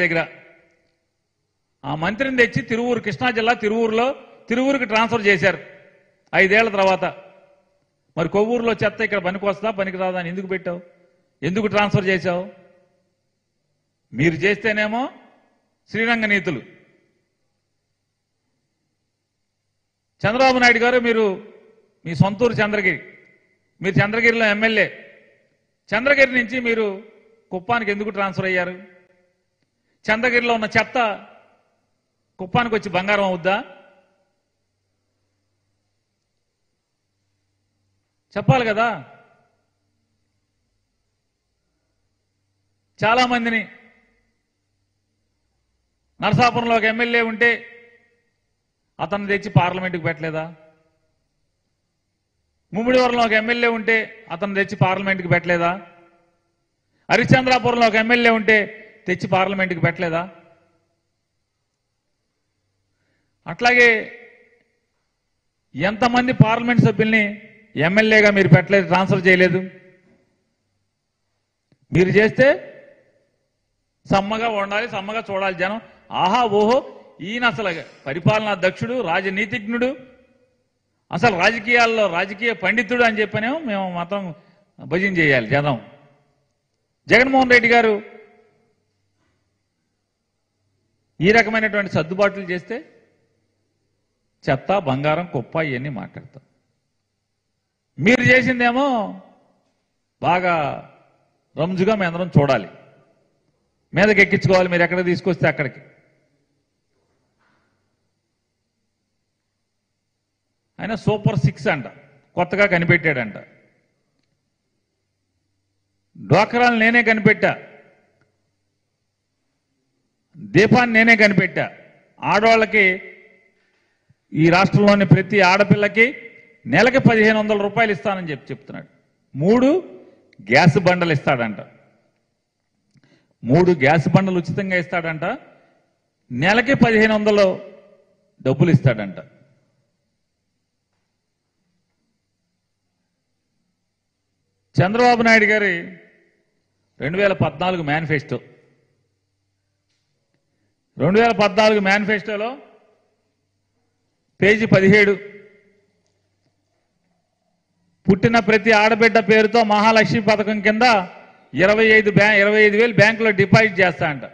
దగ్గర ఆ మంత్రిని తెచ్చి తిరువూరు కృష్ణా జిల్లా తిరువూరుకి ట్రాన్స్ఫర్ చేశారు 5 ఏళ్ల తర్వాత. మరి కొవ్వూరులో చెత్త ఇక్కడ పనికొస్తా పనికిరాదా అని ఎందుకు పెట్టావు? ఎందుకు ట్రాన్స్ఫర్ చేశావు? మీరు చేస్తేనేమో శ్రీరంగ నీతులు. చంద్రబాబు నాయుడు గారు మీరు మీ సొంతూరు చంద్రగిరి, మీరు చంద్రగిరిలో ఎమ్మెల్యే. చంద్రగిరి నుంచి మీరు కుప్పానికి ఎందుకు ట్రాన్స్ఫర్ అయ్యారు? చంద్రగిరిలో ఉన్న చెత్త కుప్పానికి వచ్చి బంగారం అవుద్దా? చెప్పాలి కదా. చాలా మందిని నరసాపురంలో ఒక ఎమ్మెల్యే ఉంటే అతను తెచ్చి పార్లమెంటుకు పెట్టలేదా? ముమ్మిడివరంలో ఒక ఎమ్మెల్యే ఉంటే అతను తెచ్చి పార్లమెంటుకు పెట్టలేదా? హరిశ్చంద్రాపురంలో ఒక ఎమ్మెల్యే ఉంటే తెచ్చి పార్లమెంటుకు పెట్టలేదా? అట్లాగే ఎంతమంది పార్లమెంట్ సభ్యుల్ని ఎమ్మెల్యేగా మీరు పెట్టలేదు, ట్రాన్స్ఫర్ చేయలేదు? మీరు చేస్తే సమ్మగా ఉండాలి, సమ్మగా చూడాలి జనం. ఆహా ఓహో, ఈయన అసలు పరిపాలనా దక్షుడు, రాజనీతిజ్ఞుడు, అసలు రాజకీయాల్లో రాజకీయ పండితుడు అని చెప్పనేమో మేము మాత్రం భజన చేయాలి జనం. జగన్మోహన్ రెడ్డి గారు ఈ రకమైనటువంటి సర్దుబాట్లు చేస్తే చెత్త, బంగారం, కుప్ప ఇవన్నీ మాట్లాడతాం. మీరు చేసిందేమో బాగా రంజుగా మీ అందరం చూడాలి, మీదకి ఎక్కించుకోవాలి. మీరు ఎక్కడ తీసుకొస్తే అక్కడికి. ఆయన సూపర్ 6 అంట, కొత్తగా కనిపెట్టాడంట. డ్వాక్రాలు నేనే కనిపెట్టా, దీపాన్ని నేనే కనిపెట్టా. ఆడవాళ్ళకి ఈ రాష్ట్రంలోని ప్రతి ఆడపిల్లకి నెలకి 1500 రూపాయలు ఇస్తానని చెప్తున్నాడు. 3 గ్యాస్ బండలు ఇస్తాడంట. 3 గ్యాస్ బండలు ఉచితంగా ఇస్తాడంట. నెలకి 1500 డబ్బులు ఇస్తాడంట. చంద్రబాబు నాయుడు గారి 2014 మేనిఫెస్టో, 2014 మేనిఫెస్టోలో పేజీ 17 పుట్టిన ప్రతి ఆడబిడ్డ పేరుతో మహాలక్ష్మి పథకం కింద 25,000 బ్యాంకులో డిపాజిట్ చేస్తా అంట.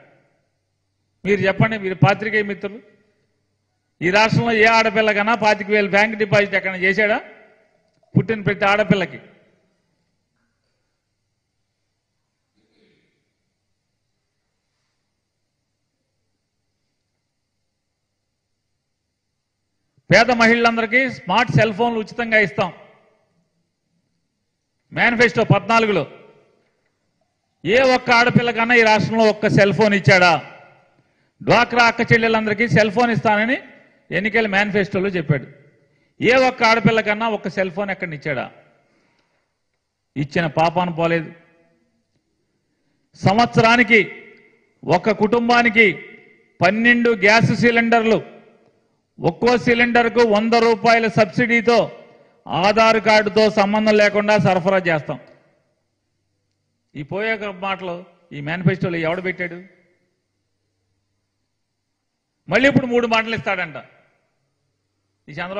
మీరు చెప్పండి, మీరు పాత్రికేయ మిత్రులు, ఈ రాష్ట్రంలో ఏ ఆడపిల్లకన్నా 25,000 బ్యాంక్ డిపాజిట్ ఎక్కడ చేశాడా? పుట్టిన ప్రతి ఆడపిల్లకి. పేద మహిళలందరికీ స్మార్ట్ సెల్ ఫోన్లు ఉచితంగా ఇస్తాం. మేనిఫెస్టో 14లో ఏ ఒక్క ఆడపిల్లకన్నా ఈ రాష్ట్రంలో ఒక్క సెల్ ఫోన్ ఇచ్చాడా? డ్వాక్రా అక్క చెల్లెలందరికీ సెల్ ఫోన్ ఇస్తానని ఎన్నికల మేనిఫెస్టోలో చెప్పాడు. ఏ ఒక్క ఆడపిల్లకన్నా ఒక్క సెల్ ఫోన్ ఎక్కడ ఇచ్చాడా? ఇచ్చిన పాపాన పోలేదు. సంవత్సరానికి ఒక కుటుంబానికి 12 గ్యాస్ సిలిండర్లు, ఒక్కో సిలిండర్కు 100 రూపాయల సబ్సిడీతో ఆధార్ కార్డుతో సంబంధం లేకుండా సరఫరా చేస్తాం. ఈ పోయే మాటలు ఈ మేనిఫెస్టోలో ఎవడు పెట్టాడు? మళ్ళీ ఇప్పుడు 3 మాటలు ఇస్తాడంట ఈ చంద్రబాబు.